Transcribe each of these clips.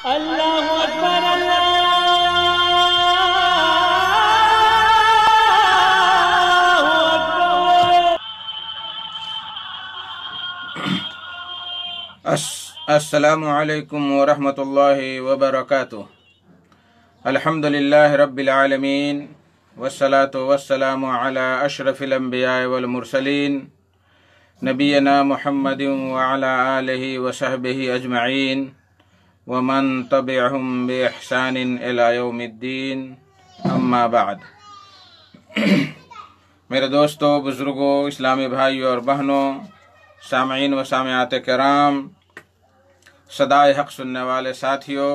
اللہ اکبر اللہ اکبر۔ السلام علیکم ورحمۃ اللہ وبرکاتہ۔ الحمدللہ رب العالمین والصلاة والسلام علی اشرف الانبیاء والمرسلین نبینا محمد وعلی آلہ وصحبہ اجمعین ومن تبعہم بإحسان الی یوم الدین، اما بعد۔ میرے دوستوں، بزرگوں، اسلامی بھائیوں اور بہنوں، سامعین و سامعات کرام، صدائے حق سننے والے ساتھیوں،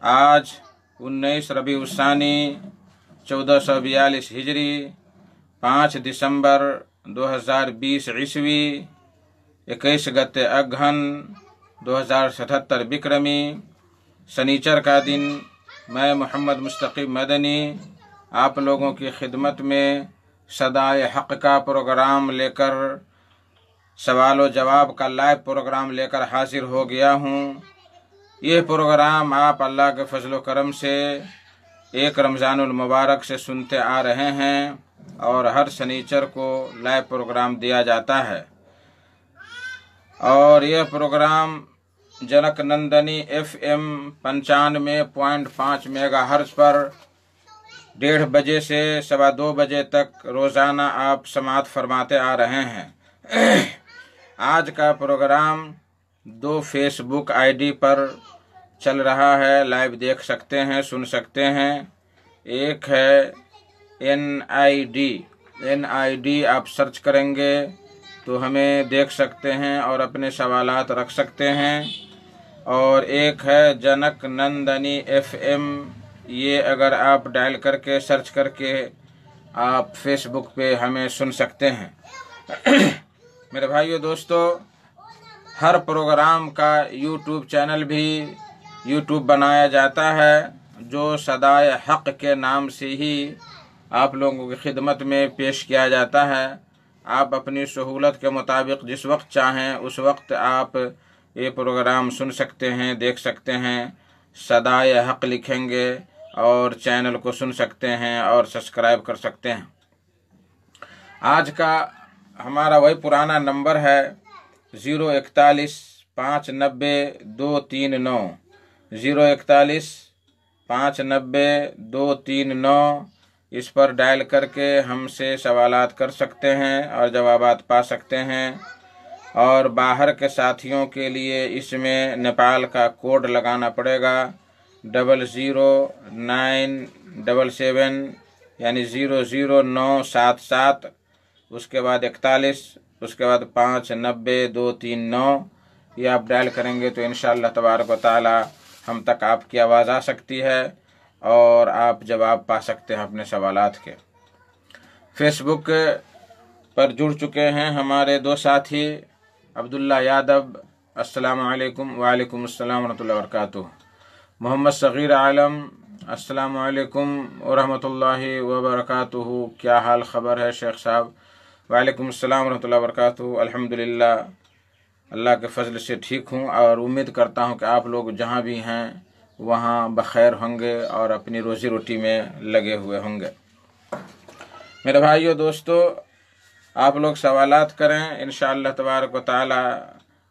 آج 19 ربیع الثانی 1442 ہجری 5 دسمبر 2020 عیسوی 21 گت اگہن 2077 بکرمی سنیچر کا دن، میں محمد مستقیم مدنی آپ لوگوں کی خدمت میں صدائے حق کا پروگرام لے کر، سوال و جواب کا لائیو پروگرام لے کر حاضر ہو گیا ہوں۔ یہ پروگرام آپ اللہ کے فضل و کرم سے ایک رمضان المبارک سے سنتے آ رہے ہیں اور ہر سنیچر کو لائیو پروگرام دیا جاتا ہے، اور یہ program Janak Nandini FM 95.5 mega hertz پر 1:30 بجے سے 2:15 بجے تک روزانہ آپ سماعت فرماتے آ رہے ہیں۔ آج کا پروگرام 2 فیس بک ID پر چل رہا ہے، لائیو دیکھ سکتے ہیں، سن سکتے ہیں۔ ایک ہے NID آپ سرچ کریں گے تو ہمیں دیکھ سکتے ہیں اور اپنے سوالات رکھ سکتے ہیں، اور ایک ہے جنک نندنی FM، یہ اگر آپ ڈائل کر کے سرچ کر کے آپ فیس بک پہ ہمیں سن سکتے ہیں۔ میرے بھائیو دوستو، ہر پروگرام کا YouTube چینل بھی YouTube بنایا جاتا ہے، جو صدائے حق کے نام سے ہی آپ لوگوں کی خدمت میں پیش کیا جاتا ہے۔ آپ اپنی سہولت کے مطابق جس وقت چاہیں اس وقت آپ یہ پروگرام سن سکتے ہیں، دیکھ سکتے ہیں۔ صدائے حق لکھیں گے اور چینل کو سن سکتے ہیں اور سبسکرائب کر سکتے ہیں۔ آج کا ہمارا وہی پرانا نمبر ہے 041 590 239، 041 590 239۔ اس پر ڈائل کر کے ہم سے سوالات کر سکتے ہیں اور جوابات پا سکتے ہیں۔ اور باہر کے ساتھیوں کے لیے اس میں نیپال کا کوڈ لگانا پڑے گا، 00977، یعنی 00977، اس کے بعد 41، اس کے بعد 590 239۔ یہ آپ ڈائل کریں گے تو انشاءاللہ تبارک و تعالی ہم تک آپ کی آواز آ سکتی ہے اور آپ جواب پا سکتے ہیں اپنے سوالات کے۔ فیس بک پر جڑ چکے ہیں ہمارے 2 ساتھی، عبداللہ یادو، السلام علیکم۔ وعلیکم السلام ورحمۃ اللہ وبرکاتہ۔ محمد صغیر عالم، السلام علیکم ورحمۃ اللہ وبرکاتہ۔ کیا حال خبر ہے شیخ صاحب؟ وعلیکم السلام ورحمۃ اللہ وبرکاتہ۔ الحمدللہ، اللہ کے فضل سے ٹھیک ہوں، اور امید کرتا ہوں کہ آپ لوگ جہاں بھی ہیں وہاں بخیر ہوں گے اور اپنی روزی روٹی میں لگے ہوئے ہوں گے۔ میرے بھائیو دوستو، آپ لوگ سوالات کریں، انشاءاللہ تبارک و تعالی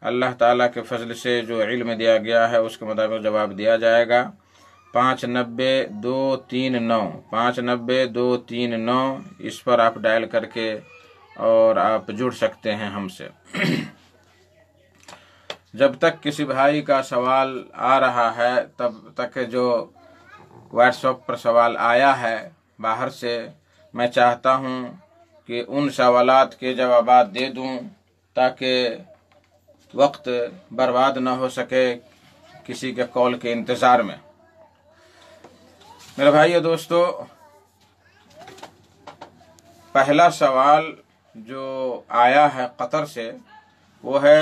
اللہ تعالیٰ کے فضل سے جو علم دیا گیا ہے اس کے مطابق جواب دیا جائے گا۔ 590 239، 590 239، اس پر آپ ڈائل کر کے اور آپ جڑ سکتے ہیں ہم سے۔ جب تک کسی بھائی کا سوال آ رہا ہے، تب تک جو واٹس ایپ پر سوال آیا ہے باہر سے، میں چاہتا ہوں کہ ان سوالات کے جوابات دے دوں تاکہ وقت برباد نہ ہو سکے کسی کے کال کے انتظار میں۔ میرے بھائیو دوستو، پہلا سوال جو آیا ہے قطر سے، وہ ہے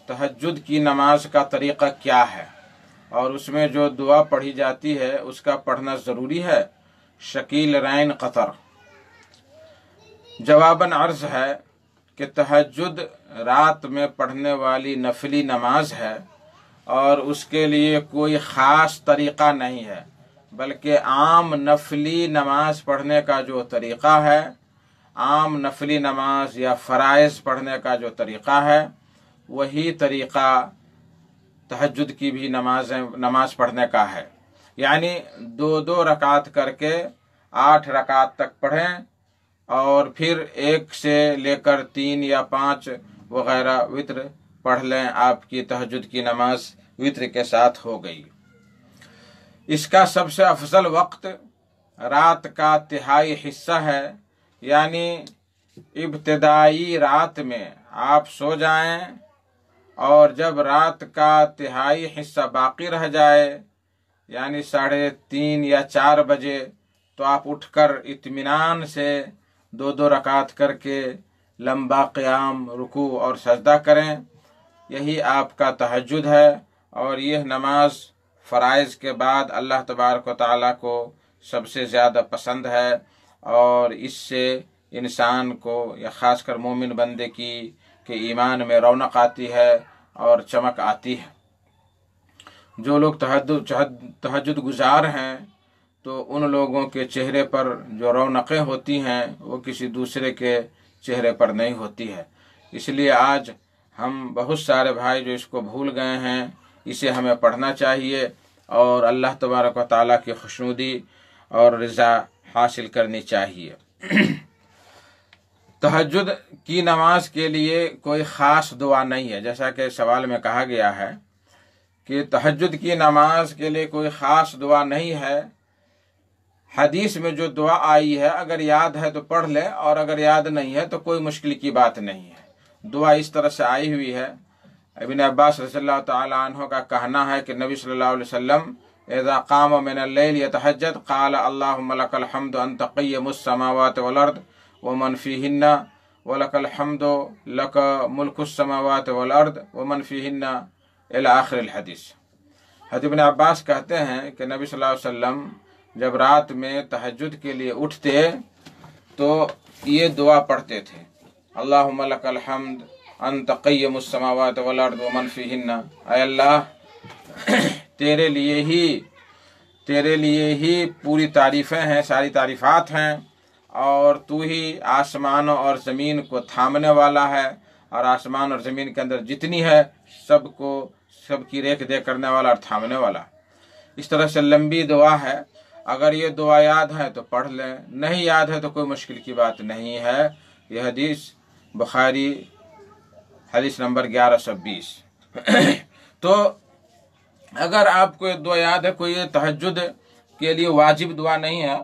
تہجد کی نماز کا طریقہ کیا ہے، اور اس میں جو دعا پڑھی جاتی ہے اس کا پڑھنا ضروری ہے؟ شکیل رین قطر۔ جواباً عرض ہے کہ تہجد رات میں پڑھنے والی نفلی نماز ہے، اور اس کے لیے کوئی خاص طریقہ نہیں ہے، بلکہ عام نفلی نماز پڑھنے کا جو طریقہ ہے، عام نفلی نماز یا فرائض پڑھنے کا جو طریقہ ہے، وہی طریقہ تہجد کی بھی نماز پڑھنے کا ہے۔ یعنی 2 رکعت کر کے 8 رکعت تک پڑھیں، اور پھر 1 سے لے کر 3 یا 5 وغیرہ وتر پڑھ لیں، آپ کی تہجد کی نماز وتر کے ساتھ ہو گئی۔ اس کا سب سے افضل وقت رات کا تہائی حصہ ہے، یعنی ابتدائی رات میں آپ سو جائیں، اور جب رات کا تہائی حصہ باقی رہ جائے، یعنی 3:30 یا 4 بجے، تو آپ اٹھ کر اطمینان سے 2 رکعت کر کے لمبا قیام، رکوع اور سجدہ کریں۔ یہی آپ کا تہجد ہے، اور یہ نماز فرائض کے بعد اللہ تبارک و تعالیٰ کو سب سے زیادہ پسند ہے، اور اس سے انسان کو یا خاص کر مومن بندے کی کہ ایمان میں رونق آتی ہے اور چمک آتی ہے۔ جو لوگ تہجد گزار ہیں تو ان لوگوں کے چہرے پر جو رونقیں ہوتی ہیں وہ کسی دوسرے کے چہرے پر نہیں ہوتی ہے۔ اس لیے آج ہم بہت سارے بھائی جو اس کو بھول گئے ہیں، اسے ہمیں پڑھنا چاہیے اور اللہ تبارک و تعالیٰ کی خوشنودی اور رضا حاصل کرنی چاہیے۔ تہجد کی نماز کے لیے کوئی خاص دعا نہیں ہے، جیسا کہ سوال میں کہا گیا ہے کہ تہجد کی نماز کے لیے کوئی خاص دعا نہیں ہے۔ حدیث میں جو دعا آئی ہے اگر یاد ہے تو پڑھ لے، اور اگر یاد نہیں ہے تو کوئی مشکل کی بات نہیں ہے۔ دعا اس طرح سے آئی ہوئی ہے۔ ابن عباس رضی اللہ تعالی عنہ کا کہنا ہے کہ نبی صلی اللہ علیہ وسلم اذا قام من اللیل یتہجد قال اللہم لک الحمد انت قیم السماوات والارض ومن فیہن ولک الحمد لک ملک السماوات والارض ومن فیہن الی آخر الحدیث۔ حضرت ابن عباس کہتے ہیں کہ نبی صلی اللہ علیہ وسلم جب رات میں تہجد کے لیے اٹھتے تو یہ دعا پڑھتے تھے، اللہم لک الحمد انت قیم السماوات والارض ومن فیہن، اے اللہ تیرے لیے ہی پوری تعریفیں ہیں، ساری تعریفات ہیں، اور تو ہی آسمانوں اور زمین کو تھامنے والا ہے، اور آسمان اور زمین کے اندر جتنی ہے سب کی ریکھ دیکھ کرنے والا اور تھامنے والا۔ اس طرح سے لمبی دعا ہے، اگر یہ دعا یاد ہے تو پڑھ لیں، نہیں یاد ہے تو کوئی مشکل کی بات نہیں ہے۔ یہ حدیث بخاری حدیث نمبر 1120۔ تو اگر آپ کو یہ دعا یاد ہے، کوئی تہجد کے لیے واجب دعا نہیں ہے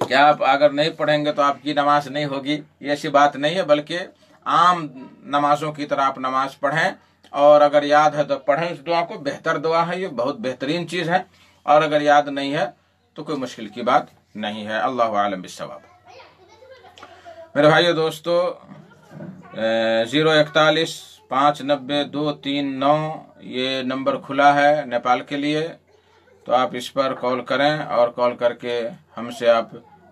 کہ آپ اگر نہیں پڑھیں گے تو آپ کی نماز نہیں ہوگی، یہ ایسی بات نہیں ہے، بلکہ عام نمازوں کی طرح آپ نماز پڑھیں، اور اگر یاد ہے تو پڑھیں اس دعا کو، بہتر دعا ہے، یہ بہت بہترین چیز ہے، اور اگر یاد نہیں ہے تو کوئی مشکل کی بات نہیں ہے۔ اللہ عالم بالصواب۔ میرے بھائیو دوستو، 041 590 239 یہ نمبر کھلا ہے نیپال کے لیے، تو آپ اس پر کال کریں، اور کال کر کے ہم سے آپ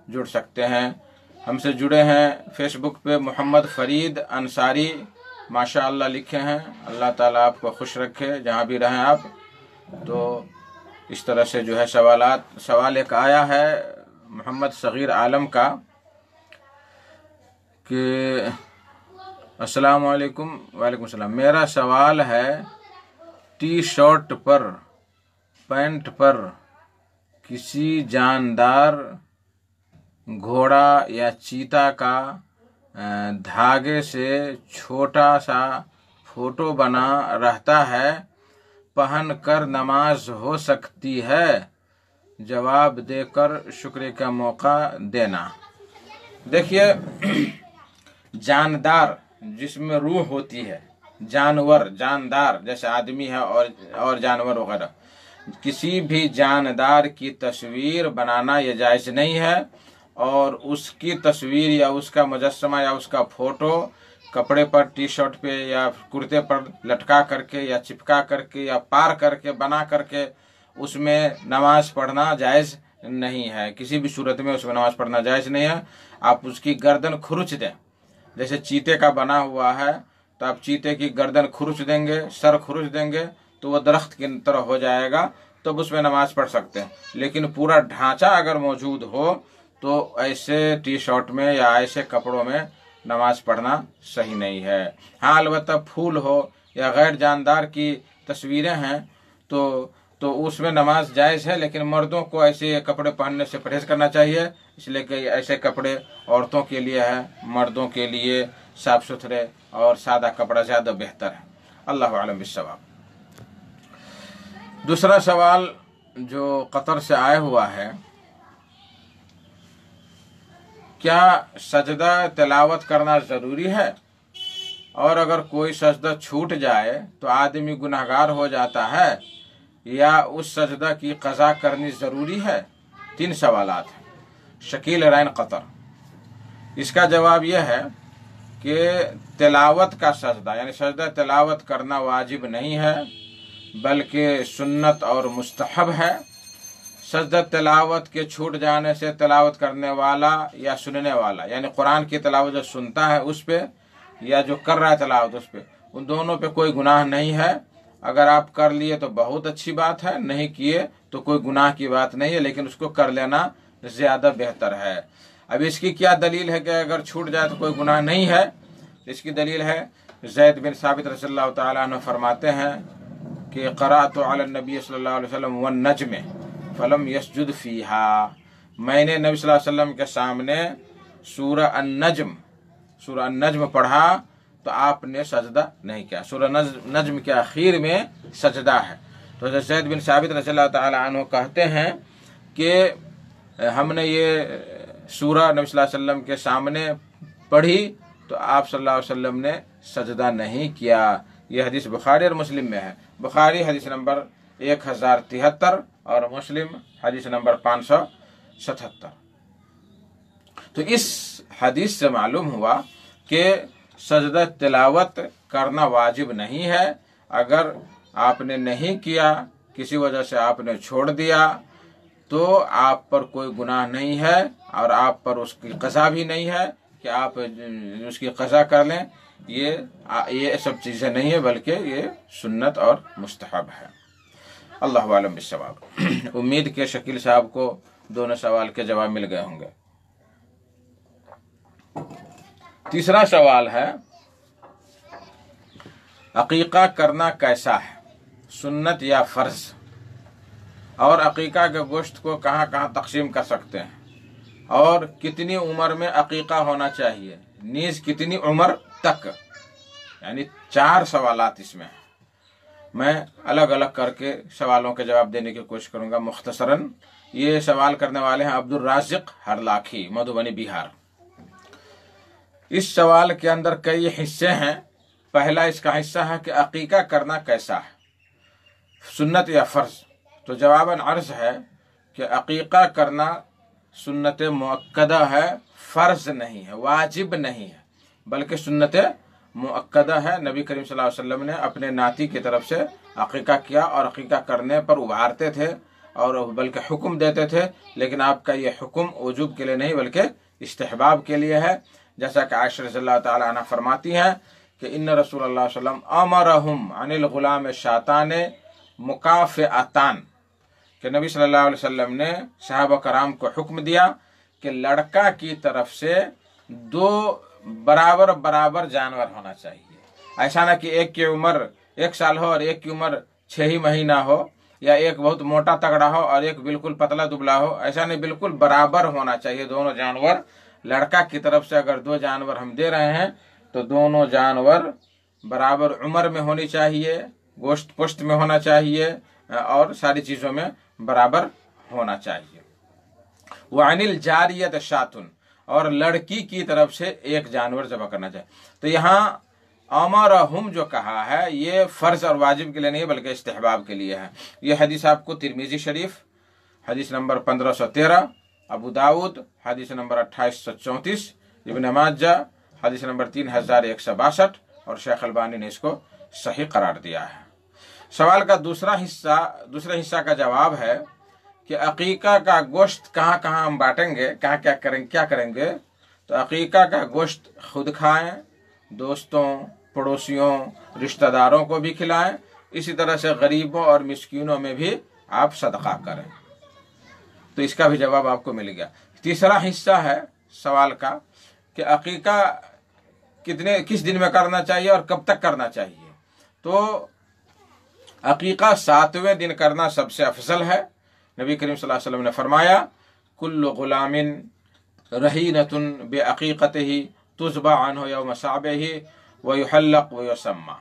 جڑ سکتے ہیں۔ ہم سے جڑے ہیں فیس بک پہ محمد فرید انصاری ماشاء اللہ لکھے ہیں۔ اللہ تعالیٰ آپ کو خوش رکھے جہاں بھی رہیں آپ۔ تو اس طرح سے جو ہے سوال ایک آیا ہے محمد صغیر عالم کا کہ السلام علیکم۔ وعلیکم السلام۔ میرا سوال ہے ٹی شرٹ پر، پینٹ پر کسی جاندار گھوڑا یا چیتا کا دھاگے سے چھوٹا سا فوٹو بنا رہتا ہے، پہن کر نماز ہو سکتی ہے؟ جواب دے کر شکریہ کا موقع دینا۔ دیکھیے، جاندار جس میں روح ہوتی ہے، جانور، جاندار جیسے آدمی ہے اور جانور وغیرہ، کسی بھی جاندار کی تصویر بنانا یہ جائز نہیں ہے، اور اس کی تصویر یا اس کا مجسمہ یا اس کا فوٹو کپڑے پر، ٹی شرٹ پہ یا کرتے پر لٹکا کر کے یا چپکا کر کے یا پار کر کے بنا کر کے اس میں نماز پڑھنا جائز نہیں ہے۔ کسی بھی صورت میں اس میں نماز پڑھنا جائز نہیں ہے۔ آپ اس کی گردن کھرچ دیں، جیسے چیتے کا بنا ہوا ہے तो आप चीते की गर्दन खुरच देंगे, सर खुरच देंगे तो वो दरख्त की तरह हो जाएगा, तो उसमें नमाज पढ़ सकते हैं। लेकिन पूरा ढांचा अगर मौजूद हो तो ऐसे टी शर्ट में या ऐसे कपड़ों में नमाज पढ़ना सही नहीं है। हाँ, अलबत्ता फूल हो या गैर जानदार की तस्वीरें हैं तो उसमें नमाज जायज़ है, लेकिन मर्दों को ऐसे कपड़े पहनने से परहेज करना चाहिए, इसलिए कि ऐसे कपड़े औरतों के लिए है, मर्दों के लिए साफ सुथरे और सादा कपड़ा ज़्यादा बेहतर है। अल्लाह आलम बिस्सवाब। दूसरा सवाल जो कतर से आया हुआ है, क्या सजदा तिलावत करना ज़रूरी है, और अगर कोई सजदा छूट जाए तो आदमी गुनहगार हो जाता है, या उस सजदा की क़ज़ा करनी ज़रूरी है? 3 सवालात हैं। शकील रैन कतर। इसका जवाब यह है कि तिलावत का सजदा यानी सजदा तिलावत करना वाजिब नहीं है, बल्कि सुन्नत और मुस्तहब है। सजदा तिलावत के छूट जाने से तिलावत करने वाला या सुनने वाला, यानी कुरान की तिलावत जो सुनता है उस पर या जो कर रहा है तिलावत उस पर, उन दोनों पे कोई गुनाह नहीं है। अगर आप कर लिए तो बहुत अच्छी बात है, नहीं किए तो कोई गुनाह की बात नहीं है, लेकिन उसको कर लेना ज़्यादा बेहतर है। अब इसकी क्या दलील है कि अगर छूट जाए तो कोई गुनाह नहीं है? इसकी दलील है, ज़ैद बिन साबित रज़ियल्लाहु ताला अन्हु फरमाते हैं कि क़राअतु अला नबी सल्लल्लाहु अलैहि वसल्लम वन नज्म फलम यस्जुद फ़ीहा। मैंने नबी सल्लल्लाहु अलैहि वसल्लम के सामने सूरह अन-नज्म पढ़ा तो आपने सजदा नहीं किया। सूरह नज्म के आखिर में सजदा है। तो ज़ैद बिन साबित रज़ियल्लाहु ताला अन्हु कहते हैं कि हमने ये सूरह नबी सल्लल्लाहु अलैहि वसल्लम के सामने पढ़ी तो आप सल्लल्लाहु अलैहि वसल्लम ने सजदा नहीं किया। यह हदीस बुखारी और मुस्लिम में है। बुखारी हदीस नंबर 1073 और मुस्लिम हदीस नंबर 577। तो इस हदीस से मालूम हुआ कि सजदा तिलावत करना वाजिब नहीं है। अगर आपने नहीं किया, किसी वजह से आपने छोड़ दिया, तो आप पर कोई गुनाह नहीं है और आप पर उसकी क़ज़ा भी नहीं है कि आप उसकी क़ज़ा कर लें। ये सब चीज़ें नहीं है, बल्कि ये सुन्नत और मुस्तहब है। अल्लाह आलम बिस्सवाब। उम्मीद के शकील साहब को दोनों सवाल के जवाब मिल गए होंगे। तीसरा सवाल है, अकीक़ा करना कैसा है, सुन्नत या फ़र्ज़, और अकीक़ा के गोश्त को कहाँ कहाँ तक़सीम कर सकते हैं, और कितनी उम्र में अकीक़ा होना चाहिए, नीज़ कितनी उम्र तक। यानी 4 सवालात इसमें हैं। मैं अलग अलग करके सवालों के जवाब देने की कोशिश करूँगा मुख्तसरन। ये सवाल करने वाले हैं अब्दुल राज़िक हरलाखी, मधुबनी, बिहार। इस सवाल के अंदर कई हिस्से हैं। पहला इसका हिस्सा है कि अकीक़ा करना कैसा है, सुन्नत या फ़र्ज़। तो जवाबन अर्ज़ है कि अकीक़ा करना सुन्नत मुअक्कदा है, फ़र्ज़ नहीं है, वाजिब नहीं है, बल्कि सुन्नत मुअक्कदा है। नबी करीम सल्लल्लाहु अलैहि वसल्लम ने अपने नाती की तरफ से अकीक़ा किया और अकीक़ा करने पर उभारते थे और बल्कि हुक्म देते थे, लेकिन आपका ये हुक्म वजूब के लिए नहीं बल्कि इस्तिहबाब के लिए है। जैसा कि आयशा रज़ियल्लाहु ताला अन्हा फरमाती हैं कि इन्ना रसूलुल्लाह सल्लल्लाहु अलैहि वसल्लम अमरहुम अनिल गुलाम शाताने मुकाफ़िअतान, कि नबी सल्लल्लाहु अलैहि वसल्लम ने सहाबा कराम को हुक्म दिया कि लड़का की तरफ से 2 बराबर बराबर जानवर होना चाहिए। ऐसा ना कि एक की उम्र 1 साल हो और एक की उम्र 6 ही महीना हो, या एक बहुत मोटा तगड़ा हो और एक बिल्कुल पतला दुबला हो। ऐसा नहीं, बिल्कुल बराबर होना चाहिए दोनों जानवर। लड़का की तरफ से अगर 2 जानवर हम दे रहे हैं तो दोनों जानवर बराबर उम्र में होनी चाहिए, गोश्त पुश्त में होना चाहिए और सारी चीज़ों में बराबर होना चाहिए। वो अनिल जारियत शातुन, और लड़की की तरफ से 1 जानवर ज़बह करना चाहिए। तो यहाँ अमरहुम जो कहा है ये फ़र्ज़ और वाजिब के लिए नहीं बल्कि इस्तिहबाब के लिए है। ये हदीस आपको तिरमिज़ी शरीफ हदीस नंबर 1513, अबू दाऊद हदीस नंबर 2834, इब्न माजा हदीस नंबर 3162 और शेख अलबानी ने इसको सही करार दिया है। सवाल का दूसरे हिस्सा का जवाब है कि अकीक़ा का गोश्त कहाँ कहाँ हम बांटेंगे, कहाँ क्या करेंगे। तो अकीक़ा का गोश्त खुद खाएं, दोस्तों, पड़ोसियों रिश्तेदारों को भी खिलाएं, इसी तरह से गरीबों और मिस्कीनों में भी आप सदका करें। तो इसका भी जवाब आपको मिल गया। तीसरा हिस्सा है सवाल का कि अकीका किस दिन में करना चाहिए और कब तक करना चाहिए। तो अकीका 7वें दिन करना सबसे अफजल है। नबी करीम सल्लल्लाहु अलैहि वसल्लम ने फरमाया, कुल्लु गुलामिन रहीनतुन बिअकीकतिही तुज़बा अन्हु यौम साबिही व युहल्लक व युसम्मा,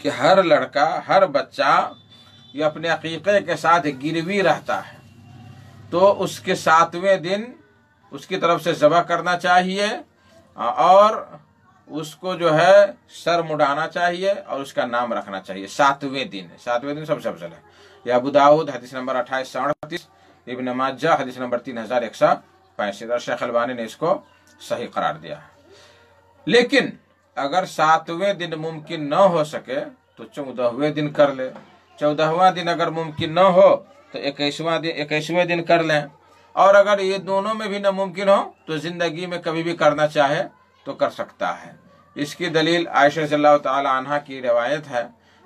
कि हर लड़का हर बच्चा ये अपने अकीके के साथ गिरवी रहता है, तो उसके 7वें दिन उसकी तरफ से ज़बह करना चाहिए और उसको जो है सर मुड़ाना चाहिए और उसका नाम रखना चाहिए। 7वें दिन सबसे अफजल है। यह अबू दाऊद हदीस नंबर 2838, इब्न माजा हदीस नंबर 3165 और शेख अलबानी ने इसको सही करार दिया है। लेकिन अगर 7वें दिन मुमकिन न हो सके तो 14वें दिन कर ले। 14वां दिन अगर मुमकिन न हो तो 21वें दिन कर लें। और अगर ये दोनों में भी नामुमकिन हो तो जिंदगी में कभी भी करना चाहे तो कर सकता है। इसकी दलील आयशा रज़ियल्लाहु ताला अन्हा की रिवायत है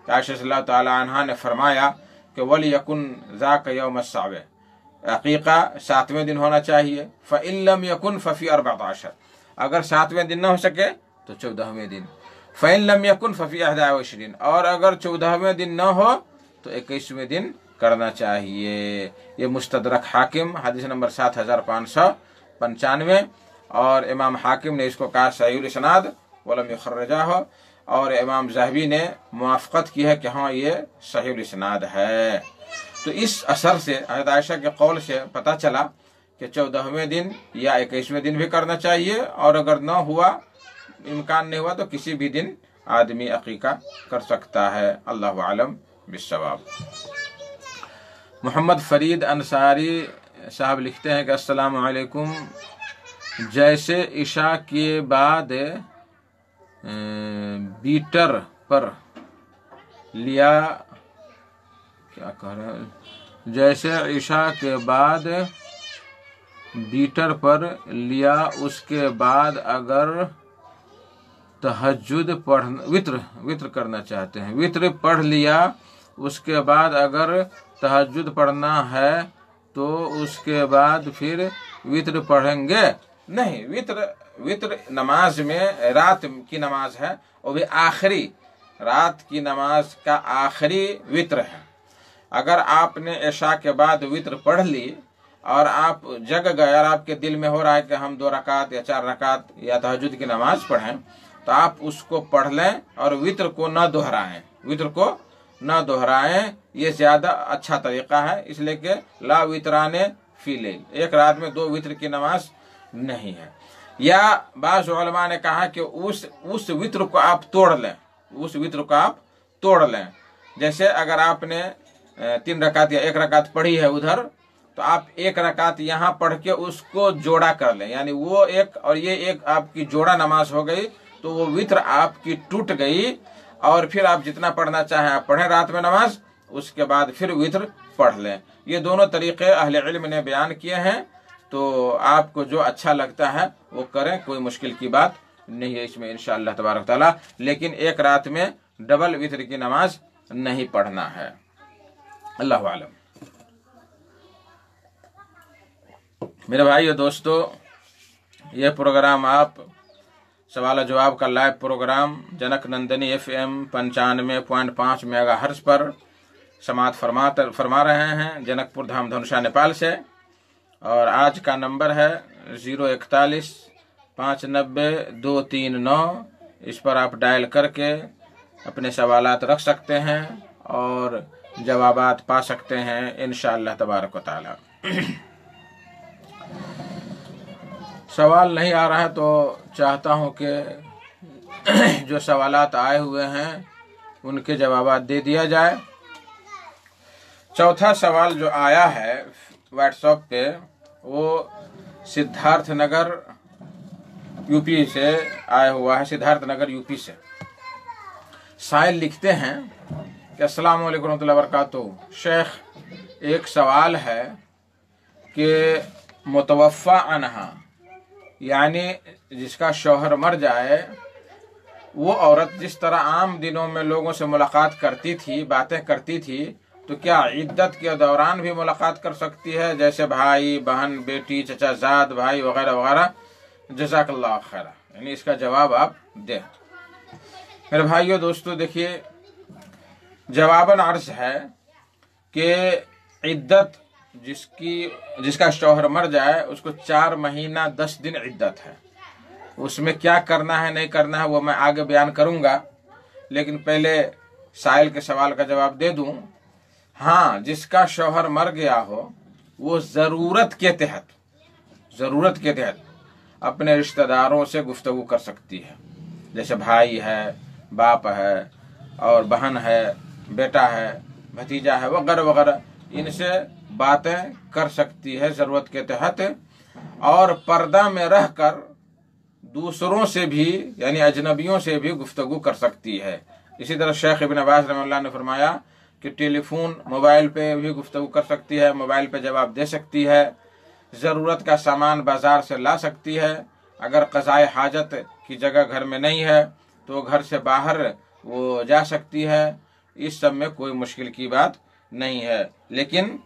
कि आयशा रज़ियल्लाहु ताला अन्हा ने फरमाया कि वल यकुन ज़ाक यौम अस्साबे, अकीका 7वें दिन होना चाहिए। फ़इन लम यकुन फ़फ़ी 14, अगर 7वें दिन न हो सके तो 14वें दिन। फ़इन लम यकुन फ़फ़ी 21, और अगर 14वें दिन न हो तो 21वें दिन करना चाहिए। ये मुस्तदरक हाकिम हदीस नंबर 7595 और इमाम हाकिम ने इसको कहा सहीहुल इस्नाद वलम युखर्रजा हो, और इमाम ज़हबी ने मुआफ़क़त की है कि हाँ ये सहीहुल इस्नाद है। तो इस असर से हज़रत आयशा के कौल से पता चला कि 14वें दिन या 21वें दिन भी करना चाहिए, और अगर न हुआ, इम्कान नहीं हुआ, तो किसी भी दिन आदमी अकीका कर सकता है। अल्लाहु आलम बिस्सवाब। मोहम्मद फरीद अंसारी साहब लिखते हैं कि अस्सलामु अलैकुम, जैसे इशा के बाद बीटर पर लिया, क्या कह रहे हैं, जैसे इशा के बाद बीटर पर लिया, उसके बाद अगर तहज्जुद वित्र करना चाहते हैं, वित्र पढ़ लिया, उसके बाद अगर तहज्जुद पढ़ना है तो उसके बाद फिर वित्र पढ़ेंगे? नहीं, वित्र नमाज में रात की नमाज है, वो भी आखिरी रात की नमाज का आखिरी वित्र है। अगर आपने इशा के बाद वित्र पढ़ ली और आप जग गए और आपके दिल में हो रहा है कि हम 2 रकात या 4 रकात या तहज्जुद की नमाज पढ़ें, तो आप उसको पढ़ लें और वित्र को न दोहराएं। ये ज्यादा अच्छा तरीका है, इसलिए कि ला वित्राने फी लैल, एक रात में 2 वित्र की नमाज नहीं है। या बाज़ उलमा ने कहा कि उस वित्र को आप तोड़ लें, जैसे अगर आपने 3 रकात या 1 रकात पढ़ी है उधर, तो आप 1 रकात यहाँ पढ़ के उसको जोड़ा कर लें, यानी वो एक और ये एक आपकी जोड़ा नमाज हो गई, तो वो वित्र आपकी टूट गई। और फिर आप जितना पढ़ना चाहें आप पढ़ें रात में नमाज, उसके बाद फिर वित्र पढ़ लें। ये दोनों तरीके अहले इल्म ने बयान किए हैं, तो आपको जो अच्छा लगता है वो करें, कोई मुश्किल की बात नहीं है इसमें इंशाअल्लाह तबारक ताला। लेकिन एक रात में डबल वित्र की नमाज नहीं पढ़ना है। अल्लाहु आलम। मेरे भाई और दोस्तों, ये प्रोग्राम आप सवाल जवाब का लाइव प्रोग्राम जनक नंदनी FM 95.5 मेगाहर्ट्ज़ पर समाअत फरमा रहे हैं जनकपुर धाम धनुषा नेपाल से। और आज का नंबर है 041 590 239। इस पर आप डायल करके अपने सवालात रख सकते हैं और जवाबात पा सकते हैं इंशाअल्लाह तबारक व तआला। सवाल नहीं आ रहा है तो चाहता हूं कि जो सवालात आए हुए हैं उनके जवाबात दे दिया जाए। चौथा सवाल जो आया है व्हाट्सएप पे, वो सिद्धार्थ नगर यूपी से आया हुआ है, सिद्धार्थ नगर यूपी से। साहिल लिखते हैं कि अस्सलाम वालेकुम रहमतुल्लाहि व बरकातुहू। शेख, एक सवाल है कि मुतवफ़्फ़ा अन्हा, यानी जिसका शौहर मर जाए वो औरत जिस तरह आम दिनों में लोगों से मुलाकात करती थी, बातें करती थी, तो क्या इद्दत के दौरान भी मुलाकात कर सकती है, जैसे भाई बहन बेटी चचा जाद भाई वगैरह वगैरह? जज़ाकल्लाह खैरा, यानी इसका जवाब आप दें। मेरे भाइयों दोस्तों, देखिए जवाबन अर्ज है कि इद्दत जिसका शौहर मर जाए उसको 4 महीना 10 दिन इद्दत है। उसमें क्या करना है नहीं करना है वो मैं आगे बयान करूंगा, लेकिन पहले साइल के सवाल का जवाब दे दूं। हाँ, जिसका शौहर मर गया हो वो ज़रूरत के तहत अपने रिश्तेदारों से गुफ्तगू कर सकती है, जैसे भाई है, बाप है और बहन है, बेटा है, भतीजा है वगैरह वगैरह, इनसे बातें कर सकती है ज़रूरत के तहत। और पर्दा में रहकर दूसरों से भी यानी अजनबियों से भी गुफ्तगू कर सकती है। इसी तरह शेख इब्न बाज़ रहमतुल्लाह ने फरमाया कि टेलीफोन मोबाइल पे भी गुफ्तगू कर सकती है, मोबाइल पे जवाब दे सकती है, ज़रूरत का सामान बाज़ार से ला सकती है। अगर क़ज़ाए हाजत की जगह घर में नहीं है तो घर से बाहर वो जा सकती है। इस सब में कोई मुश्किल की बात नहीं है, लेकिन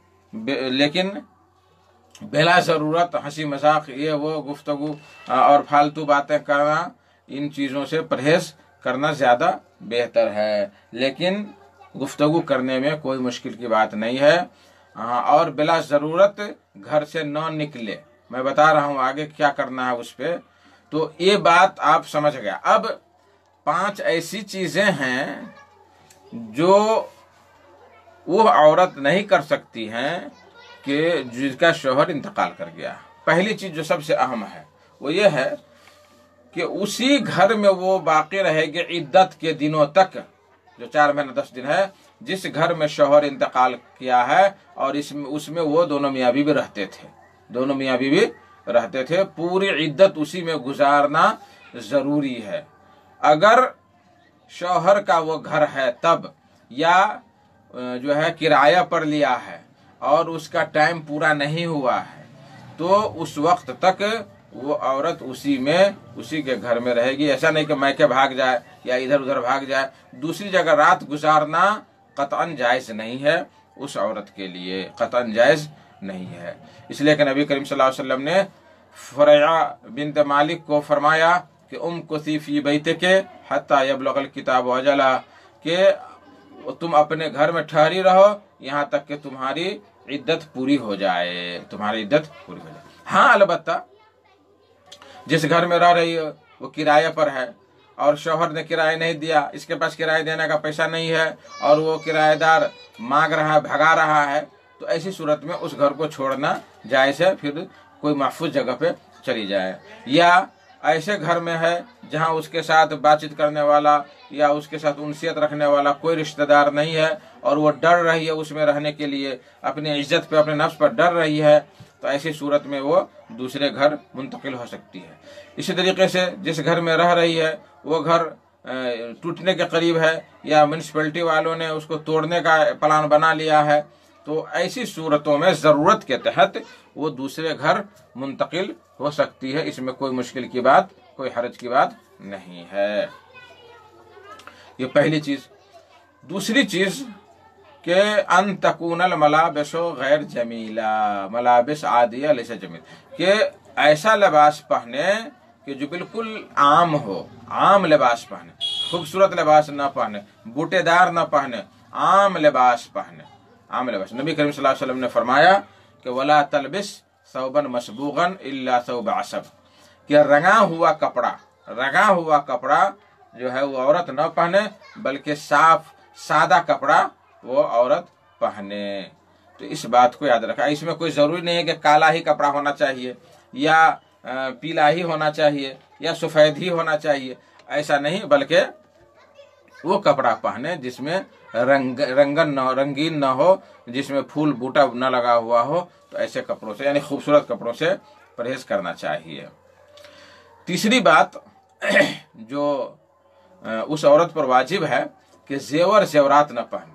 बिला ज़रूरत हंसी मजाक ये वो गुफ्तगू और फालतू बातें करना, इन चीज़ों से परहेज़ करना ज़्यादा बेहतर है। लेकिन गुफ्तगू करने में कोई मुश्किल की बात नहीं है। और बिला ज़रूरत घर से न निकले, मैं बता रहा हूँ आगे क्या करना है उस पर। तो ये बात आप समझ गया। अब 5 ऐसी चीज़ें हैं जो वो औरत नहीं कर सकती हैं कि जिसका शौहर इंतकाल कर गया। पहली चीज़ जो सबसे अहम है वो ये है कि उसी घर में वो बाकी रहेगी इद्दत के दिनों तक, जो 4 महीने 10 दिन है, जिस घर में शौहर इंतकाल किया है। और उसमें वो दोनों मियाँ बीवी रहते थे, पूरी इद्दत उसी में गुजारना ज़रूरी है। अगर शौहर का वो घर है तब, या जो है किराया पर लिया है और उसका टाइम पूरा नहीं हुआ है, तो उस वक्त तक वो औरत उसी के घर में रहेगी। ऐसा नहीं कि मैके भाग जाए या इधर उधर भाग जाए, दूसरी जगह रात गुजारना कतअन जायज़ नहीं है, उस औरत के लिए कतअन जायज़ नहीं है। इसलिए कि नबी करीम सल्लल्लाहु अलैहि वसल्लम ने फुरैया बिन्त मालिक को फरमाया कि कुसी फी बैतिके हत्ता यबलगल किताब अजला, कि तुम अपने घर में ठहरी रहो यहाँ तक कि तुम्हारी इद्दत पूरी हो जाए, हाँ, अलबत्ता जिस घर में रह रही है वो किराए पर है और शौहर ने किराया नहीं दिया, इसके पास किराया देने का पैसा नहीं है और वो किराएदार मांग रहा है, भगा रहा है, तो ऐसी सूरत में उस घर को छोड़ना जायज़ है, फिर कोई महफूज जगह पे चली जाए। या ऐसे घर में है जहां उसके साथ बातचीत करने वाला या उसके साथ उनसियत रखने वाला कोई रिश्तेदार नहीं है और वो डर रही है उसमें रहने के लिए, अपनी इज्जत पे, अपने नफ्स पर डर रही है, तो ऐसी सूरत में वो दूसरे घर मुंतकिल हो सकती है। इसी तरीके से जिस घर में रह रही है वो घर टूटने के करीब है या म्यूनसिपैलिटी वालों ने उसको तोड़ने का प्लान बना लिया है, तो ऐसी सूरतों में ज़रूरत के तहत वो दूसरे घर मुंतकिल हो सकती है। इसमें कोई मुश्किल की बात, कोई हरज की बात नहीं है। ये पहली चीज़। दूसरी चीज़ कि अन तकूनल मलाबिसो गैर जमीला, मलाबिस आदिया लैसा जमील, कि ऐसा लिबास पहने कि जो बिल्कुल आम हो, आम लिबास पहने, खूबसूरत लिबास ना पहने, बूटेदार ना पहने, आम लिबास पहने, आम लिबास। नबी करीम सल्लल्लाहु अलैहि वसल्लम ने फरमाया कि वला तलबिस सौबन मसबूगन इल्ला सौब असब, कि रंगा हुआ कपड़ा जो है वो औरत न पहने, बल्कि साफ सादा कपड़ा वो औरत पहने। तो इस बात को याद रखा। इसमें कोई ज़रूरी नहीं है कि काला ही कपड़ा होना चाहिए या पीला ही होना चाहिए या सफ़ेद ही होना चाहिए, ऐसा नहीं, बल्कि वो कपड़ा पहने जिसमें रंगीन न हो, जिसमें फूल बूटा न लगा हुआ हो, तो ऐसे कपड़ों से यानी खूबसूरत कपड़ों से परहेज करना चाहिए। तीसरी बात जो उस औरत पर वाजिब है कि जेवर जेवरात न पहने,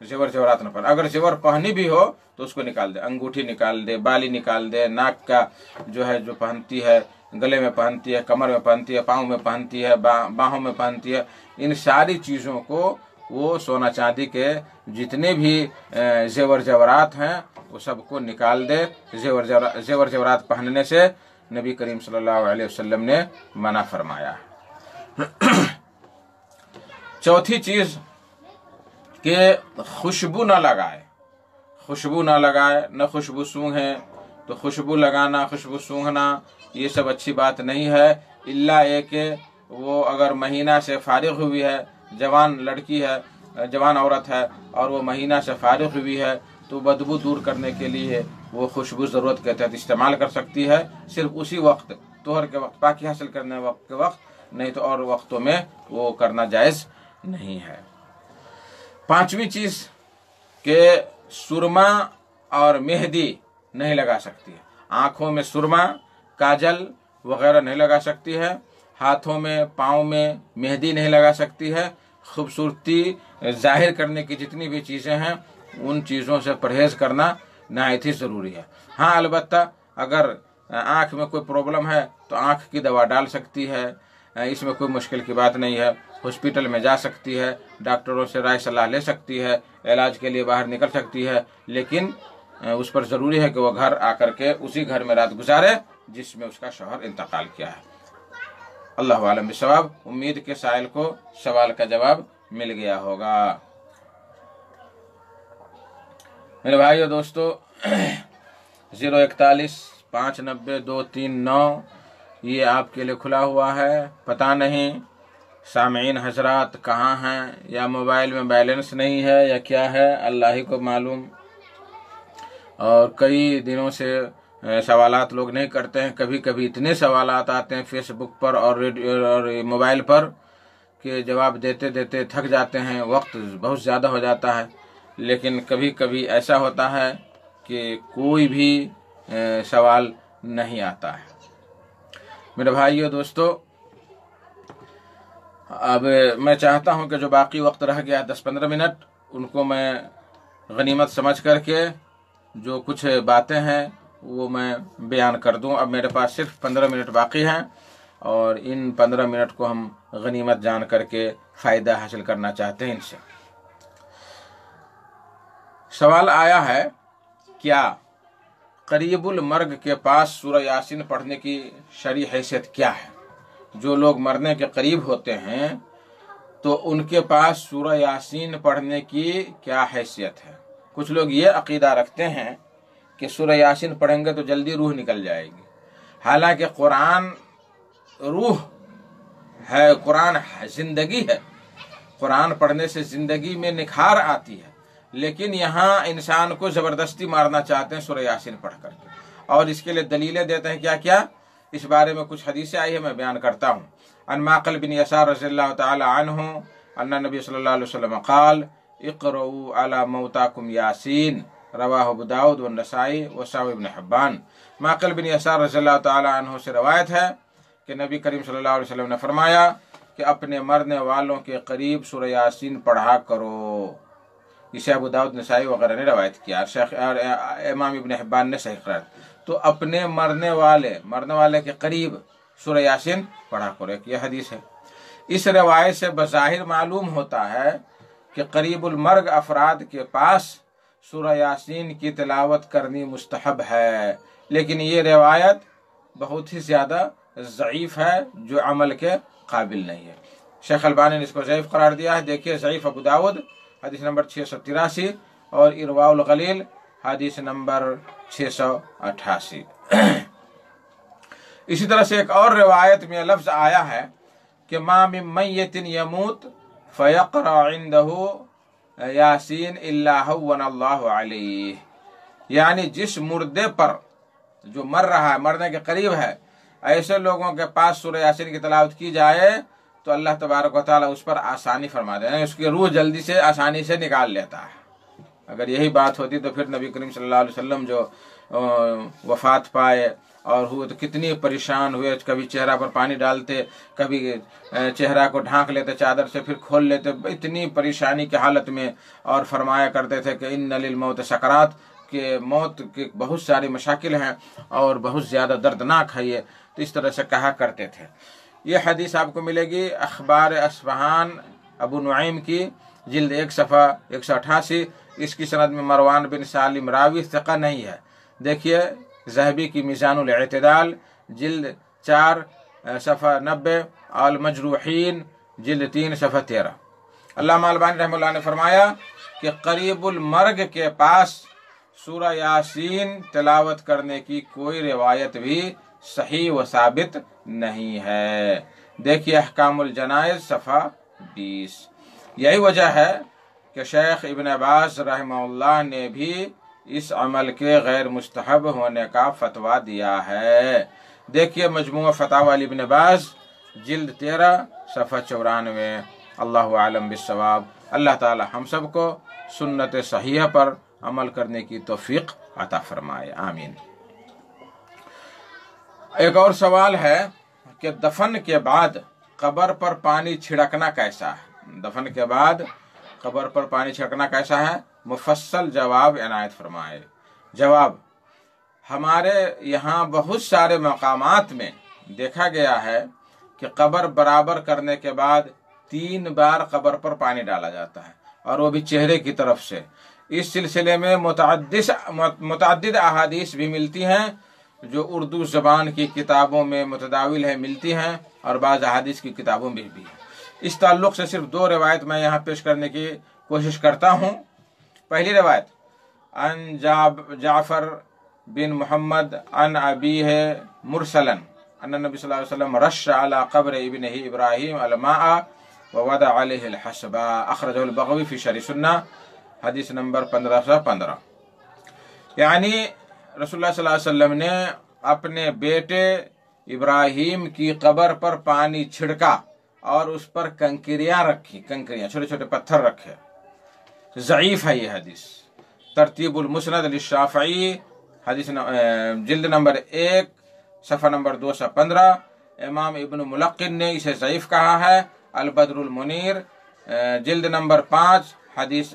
जेवर जेवरात न पहने। अगर जेवर पहनी भी हो तो उसको निकाल दे, अंगूठी निकाल दे, बाली निकाल दे, नाक का जो है जो पहनती है, गले में पहनती है, कमर में पहनती है, पाँव में पहनती है, बाहों में पहनती है, इन सारी चीज़ों को वो सोना चांदी के जितने भी जेवर जेवरात हैं वो सबको निकाल दे। जेवर जेवरात पहनने से नबी करीम सल्लल्लाहु अलैहि वसल्लम ने मना फरमाया। चौथी चीज़ कि खुशबू न लगाए, खुशबू न लगाए, न खुशबू सूंघे। तो खुशबू लगाना, खुशबू सूंघना ये सब अच्छी बात नहीं है, इल्ला एक वो अगर महीना से फारिग हुई है, जवान लड़की है, जवान औरत है और वो महीना से फारिग हुई है तो बदबू दूर करने के लिए वो खुशबू ज़रूरत के तहत इस्तेमाल कर सकती है, सिर्फ उसी वक्त, तोहर के वक्त, पाकी हासिल करने के वक्त, नहीं तो और वक्तों में वो करना जायज़ नहीं है। पांचवी चीज़ के सुरमा और मेहंदी नहीं लगा सकती है, आँखों में सुरमा, काजल वगैरह नहीं लगा सकती है, हाथों में, पाँव में मेहंदी नहीं लगा सकती है। खूबसूरती जाहिर करने की जितनी भी चीज़ें हैं उन चीज़ों से परहेज करना नहायत ही ज़रूरी है। हाँ, अलबत्ता अगर आँख में कोई प्रॉब्लम है तो आँख की दवा डाल सकती है, इसमें कोई मुश्किल की बात नहीं है। हॉस्पिटल में जा सकती है, डॉक्टरों से राय सलाह ले सकती है, इलाज के लिए बाहर निकल सकती है, लेकिन उस पर ज़रूरी है कि वह घर आकर के उसी घर में रात गुजारे जिसमें उसका शौहर इंतकाल किया है। अल्लाह आलम बिस्सवाब। उम्मीद के साइल को सवाल का जवाब मिल गया होगा। मेरे भाइयों दोस्तों, 041-590-239 ये आपके लिए खुला हुआ है। पता नहीं सामीन हजरात कहाँ हैं, या मोबाइल में बैलेंस नहीं है या क्या है, अल्लाह ही को मालूम। और कई दिनों से सवालात लोग नहीं करते हैं, कभी कभी इतने सवालात आते हैं फेसबुक पर और मोबाइल पर कि जवाब देते देते थक जाते हैं, वक्त बहुत ज़्यादा हो जाता है। लेकिन कभी कभी ऐसा होता है कि कोई भी सवाल नहीं आता है। मेरे भाइयों दोस्तों, अब मैं चाहता हूं कि जो बाकी वक्त रह गया 10-15 मिनट, उनको मैं गनीमत समझ करके जो कुछ बातें हैं वो मैं बयान कर दूं। अब मेरे पास सिर्फ 15 मिनट बाकी हैं और इन 15 मिनट को हम गनीमत जान करके फ़ायदा हासिल करना चाहते हैं इनसे। सवाल आया है, क्या करीबुल मर्ग के पास सूरह यासीन पढ़ने की शरई हैसियत क्या है? जो लोग मरने के करीब होते हैं तो उनके पास सूरह यासीन पढ़ने की क्या हैसियत है? कुछ लोग ये अकीदा रखते हैं कि सूरह यासीन पढ़ेंगे तो जल्दी रूह निकल जाएगी। हालांकि कुरान रूह है, कुरान जिंदगी है, कुरान पढ़ने से जिंदगी में निखार आती है, लेकिन यहाँ इंसान को ज़बरदस्ती मारना चाहते हैं सूरह यासीन पढ़ करके, और इसके लिए दलीलें देते हैं क्या क्या। इस बारे में कुछ हदीसें आई है, मैं बयान करता हूँ। अन माक़िल बिन यसार रज़ियल्लाहु तआला अन्हु अन्ना नबी सल्लल्लाहु अलैहि वसल्लम क़ाल इक़रऊ अला मौताकुम यासीन, रवाहु अबू दाऊद व नसाई व सही इब्न हिब्बान। माक़िल बिन यसार रज़ियल्लाहु तआला अन्हु से रवायत है कि नबी करीम सल्लल्लाहु अलैहि वसल्लम ने फरमाया कि अपने मरने वालों के करीब सूरह यासीन पढ़ा करो। इसे अबू दाऊद, नसाई वगैरह ने रवायत किया, शेख इमाम इब्न हिब्बान ने सही करार। तो अपने मरने वाले के करीब सूरह यासीन पढ़ा करो, एक यह हदीस है। इस रवायत से बज़ाहिर मालूम होता है कि करीबुल मर्ग अफराद के पास सूरह यासीन की तिलावत करनी मुस्तहब है, लेकिन ये रवायत बहुत ही ज़्यादा ज़ईफ़ है, जो अमल के काबिल नहीं है। शेख अलबानी ने इसको ज़ईफ़ करार दिया है। देखिए ज़ईफ़ अबू दाऊद हदीस नंबर 683 और इरवाउल गलील हदीस नंबर 688। इसी तरह से एक और रिवायत में लफ्ज़ आया है कि मा मिन मय्यतिन यमूत फयक़रा इंदहु यासीन इल्ला हव्वनल्लाहु अलैहि, यानी जिस मुर्दे पर जो मर रहा है, मरने के करीब है, ऐसे लोगों के पास सूरह यासीन की तिलावत की जाए तो अल्लाह तबारक व तआला उस पर आसानी फरमा देना, उसकी रूह जल्दी से आसानी से निकाल लेता है। अगर यही बात होती तो फिर नबी करीम सल्लल्लाहु अलैहि वसल्लम जो वफ़ात पाए और हुए तो कितनी परेशान हुए, कभी चेहरा पर पानी डालते, कभी चेहरा को ढांक लेते चादर से, फिर खोल लेते, इतनी परेशानी की हालत में। और फरमाया करते थे कि इन्ना लिल मौत सकरात, के मौत के बहुत सारी मशाकिल हैं और बहुत ज़्यादा दर्दनाक है ये, तो इस तरह से कहा करते थे। ये हदीस आपको मिलेगी अखबार अस्फहान अबू नुआइम की, जिल्द 1 सफ़ा 188। इसकी सनद में मरवान बिन सालिम रावी सिक़ा नहीं है। देखिए ज़हबी की मीज़ानुल इत्तिदाल जिल्द 4 सफ़ा 90, अल मजरूहीन जिल्द 3 सफ़ा 13। अल्लामा अलबानी रहमतुल्लाह ने फरमाया कि करीबुल मर्ग के पास सूरह यासीन तिलावत करने की कोई रिवायत भी सही व साबित नहीं है। देखिए अहकामुल जनाइज़ सफ़ा 20। यही वजह है कि शेख इब्न अब्बास रहमतुल्लाह ने भी इस अमल के गैर मुस्तहब होने का फतवा दिया है। देखिए मजमू फतावा इब्न अब्बास जिल्द 13 सफ़ा 94। अल्लाहु आलम बिस्सवाब। अल्लाह ताला हम सबको सुन्नत सहीह पर अमल करने की तौफीक अता फरमाए, आमीन। एक और सवाल है कि दफन के बाद कब्र पर पानी छिड़कना कैसा है? दफन के बाद कब्र पर पानी छिड़कना कैसा है? मुफस्सल जवाब इनायत फरमाए। जवाब, हमारे यहाँ बहुत सारे मकामात में देखा गया है कि कब्र बराबर करने के बाद 3 बार कब्र पर पानी डाला जाता है, और वो भी चेहरे की तरफ से। इस सिलसिले में मुतअद्दिद अहादीस भी मिलती हैं जो उर्दू ज़बान की किताबों में मुतदाविल है, मिलती हैं, और बाज़ अहादीस की किताबों में भी है। इस ताल्लुक़ से सिर्फ 2 रिवायत मैं यहाँ पेश करने की कोशिश करता हूँ। पहली रिवायत अन जाफ़र बिन मोहम्मद अन अबी है मुरसलन अन्ना नबी सल्लल्लाहु अलैहि वसल्लम रश अला क़ब्र इब्निही इब्राहीम अल-माअ व वदा अलैहि अल-हस्बा, अख़रजहुल बग़वी फ़ी शरह सुन्नह, हदीस नंबर 1515। यानी रसूलुल्लाह सल्लल्लाहु अलैहि वसल्लम ने अपने बेटे इब्राहीम की कब्र पर पानी छिड़का और उस पर कंकरियाँ रखी, कंकरियाँ छोटे छोटे पत्थर रखे। ज़ईफ़ है ये हदीस। तरतीबुल मुस्नद लिश्शाफ़ई हदीस जिल्द नंबर 1 सफ़ा नंबर 215। इमाम इब्न मुलक्किन ने इसे ज़ईफ़ कहा है। अल बदरुल मुनीर जिल्द नंबर 5 हदीस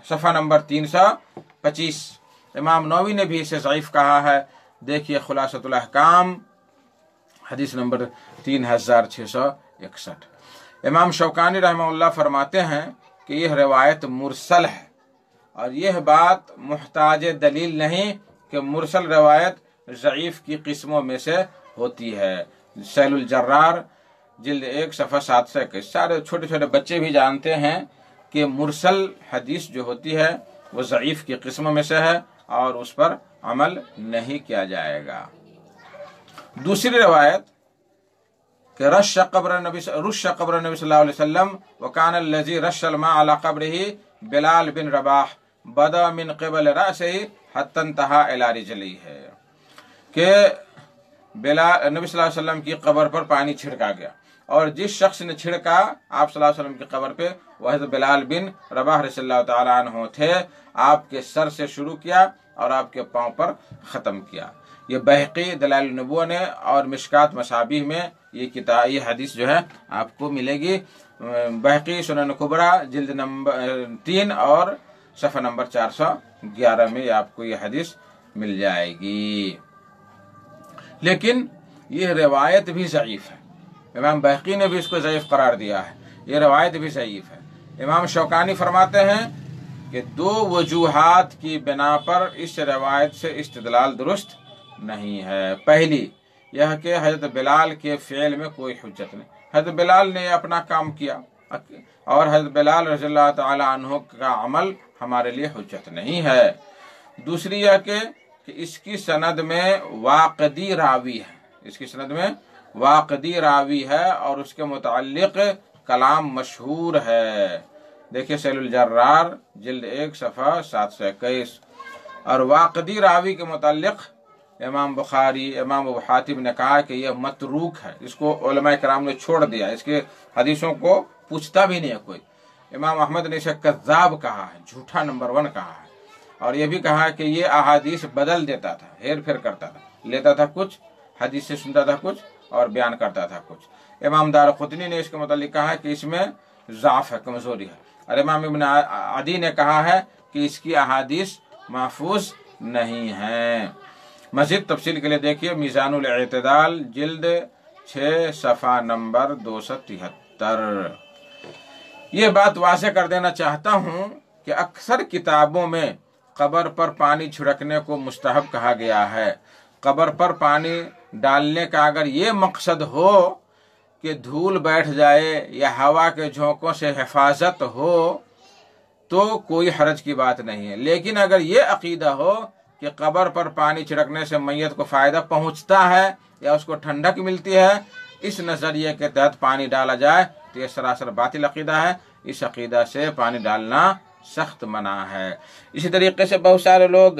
सफ़ा नंबर 325। इमाम नववी ने भी इसे ज़ईफ़ कहा है। देखिए खुलासतुल अहकाम हदीस नंबर 3661। इमाम शौकानी रहमतुल्लाह फरमाते हैं कि यह रिवायत मुरसल है, और यह बात मुहताज दलील नहीं कि मुरसल रिवायत ज़ईफ़ की किस्मों में से होती है। सैलुल जर्रार जिल्द 1 सफ़ा 721। सारे छोटे छोटे बच्चे भी जानते हैं कि मुरसल हदीस जो होती है वो ज़ईफ़ की किस्मों में से है और उस पर अमल नहीं किया जाएगा। दूसरी रिवायत कि रुश क़ब्र नबी सल्लल्लाहु अलैहि वसल्लम व कान अल्लज़ी रश्शल मा अला क़ब्रिही बिलाल बिन रबाह बदा मिन क़िबल रअसिही हत्ता इंतहा इला रिजलिही है कि बिलाल नबी सल्लल्लाहु अलैहि वसल्लम की कब्र पर पानी छिड़का गया, और जिस शख्स ने छिड़का आप सल्लल्लाहु अलैहि वसल्लम की कब्र पे वह तो बिलाल बिन रबाह रज़ियल्लाहु ताला अन्हु थे। आपके सर से शुरू किया और आपके पाँव पर ख़त्म किया। ये बहक़ी दलाइल नबुव्वह ने और मिशकात मसाबीह में ये हदीस जो है आपको मिलेगी। बहक़ी सुनन कुबरा जिल्द नंबर 3 और सफ़ा नंबर 411 में आपको ये हदीस मिल जाएगी। लेकिन यह रिवायत भी ज़ईफ़ है। इमाम बहक़ी ने भी इसको ज़ईफ़ करार दिया है। ये रिवायत भी ज़ईफ़ है। इमाम शौकानी फरमाते हैं कि 2 वजूहात की बिना पर इस रिवायत से इस्तिदलाल दुरुस्त नहीं है। पहली यह कि हज़रत बिलाल के फ़ेल में कोई हुज्जत नहीं। हज़रत बिलाल ने अपना काम किया और हज़रत बिलाल रज़ियल्लाहु ताला अन्हु का अमल हमारे लिए हुज्जत नहीं है। दूसरी यह कि इसकी सनद में वाक़दी रावी है, इसकी सनद में वाक़दी रावी है और उसके मुताल्लिक़ कलाम मशहूर है। देखिए सैलुल जर्रार जिल्द 1 सफ़ा 721। और वाक़दी रावी के मुताल्लिक़ इमाम बुखारी इमाम अबू हातिम ने कहा कि यह मतरूक है, इसको उलमाए किराम ने छोड़ दिया, इसके हदीसों को पूछता भी नहीं है कोई। इमाम अहमद ने इसे कज़्ज़ाब कहा है, झूठा नंबर 1 कहा है। اور یہ بھی کہا کہ یہ احادیث بدل دیتا تھا، ہیر پھیر کرتا تھا، لیتا تھا کچھ حدیث سے، سنتا تھا کچھ اور بیان کرتا تھا کچھ۔ امام دارقطنی نے اس کے متعلق کہا کہ اس میں ضعف ہے، کمزوری ہے، اور امام ابن عدی نے کہا ہے کہ اس کی احادیث محفوظ نہیں ہیں۔ مزید تفصیل کے لیے دیکھیے میزان الاعتدال جلد 6 صفحہ نمبر 273۔ یہ بات واضح کر دینا چاہتا ہوں کہ اکثر کتابوں میں قبر پر پانی چھڑکنے کو مستحب کہا گیا ہے۔ قبر پر پانی ڈالنے کا اگر یہ مقصد ہو کہ دھول بیٹھ جائے یا ہوا کے جھونکوں سے حفاظت ہو تو کوئی حرج کی بات نہیں ہے، لیکن اگر یہ عقیدہ ہو کہ قبر پر پانی چھڑکنے سے میت کو فائدہ پہنچتا ہے یا اس کو ٹھنڈک ملتی ہے، اس نظریے کے تحت پانی ڈالا جائے تو یہ سراسر باطل عقیدہ ہے۔ اس عقیدہ سے پانی ڈالنا سخت منع ہے۔ اسی طریقے سے بہت سارے لوگ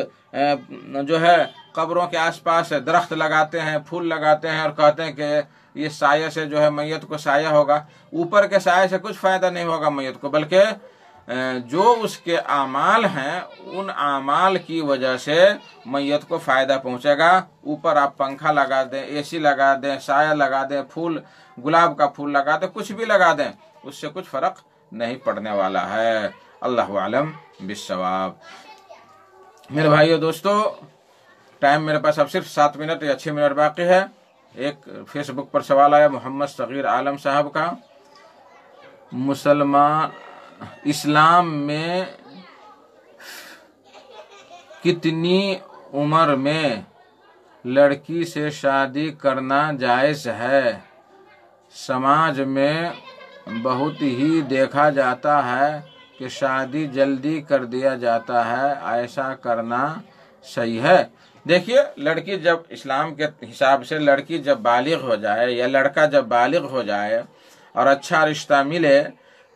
جو ہے قبروں کے آس پاس درخت لگاتے ہیں، پھول لگاتے ہیں اور کہتے ہیں کہ یہ سایہ سے جو ہے میت کو سایہ ہوگا۔ اوپر کے سایہ سے کچھ فائدہ نہیں ہوگا میت کو، بلکہ جو اس کے اعمال ہیں ان اعمال کی وجہ سے میت کو فائدہ پہنچے گا۔ اوپر آپ پنکھا لگا دیں، اے سی لگا دیں، سایہ لگا دیں، پھول گلاب کا پھول لگا دیں، کچھ بھی لگا دیں، اس سے کچھ فرق نہیں پڑنے والا ہے۔ اللہ اعلم بالصواب۔ میرے بھائیو دوستو، ٹائم میرے پاس اب صرف 7 منٹ یا 6 منٹ باقی ہے۔ ایک فیس بک پر سوال آیا محمد صغیر عالم صاحب کا، اسلام میں کتنی عمر میں لڑکی سے شادی کرنا جائز ہے؟ سماج میں بہت ہی دیکھا جاتا ہے کہ شادی جلدی کر دیا جاتا ہے، ایسا کرنا صحیح ہے؟ دیکھیے، لڑکی جب اسلام کے حساب سے لڑکی جب بالغ ہو جائے یا لڑکا جب بالغ ہو جائے اور اچھا رشتہ ملے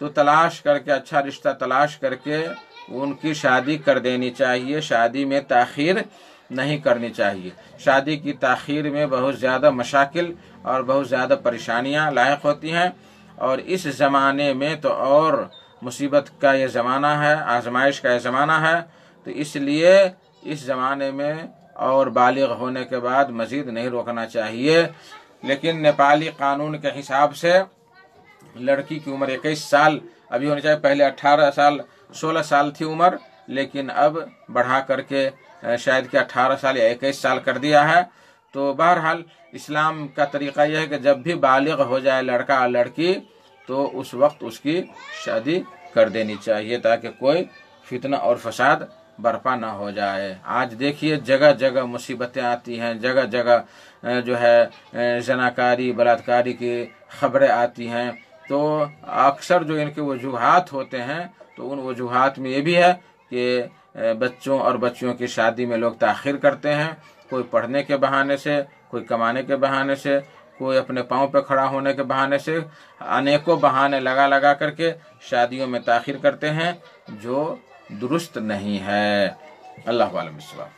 تو اچھا رشتہ تلاش کر کے ان کی شادی کر دینی چاہیے۔ شادی میں تاخیر نہیں کرنی چاہیے۔ شادی کی تاخیر میں بہت زیادہ مشاکل اور بہت زیادہ پریشانیاں لاحق ہوتی ہیں، اور اس زمانے میں تو اور مصیبت کا یہ زمانہ ہے، آزمائش کا یہ زمانہ ہے، تو اس لیے اس زمانے میں اور بالغ ہونے کے بعد مزید نہیں روکنا چاہیے۔ لیکن نیپالی قانون کے حساب سے لڑکی کی عمر 21 سال ابھی ہونی چاہیے۔ پہلے 18 سال 16 سال تھی عمر، لیکن اب بڑھا کر کے شاید کہ 18 سال یا 21 سال کر دیا ہے۔ تو بہرحال اسلام کا طریقہ یہ ہے کہ جب بھی بالغ ہو جائے لڑکا اور لڑکی تو اس وقت اس کی شادی کر دینی چاہیے تاکہ کوئی فتنہ اور فساد برپا نہ ہو جائے۔ آج دیکھیے جگہ جگہ مصیبتیں آتی ہیں، جگہ جگہ جو ہے زناکاری بلاتکاری کی خبریں آتی ہیں، تو اکثر جو ان کے وجوہات ہوتے ہیں تو ان وجوہات میں یہ بھی ہے کہ بچوں اور بچیوں کی شادی میں لوگ تاخیر کرتے ہیں، کوئی پڑھنے کے بہانے سے، کوئی کمانے کے بہانے سے، کوئی اپنے پاؤں پہ کھڑا ہونے کے بہانے سے، انیکوں بہانے لگا کر کے شادیوں میں تاخیر کرتے ہیں، جو درست نہیں ہے۔ اللہ عالم بالصواب۔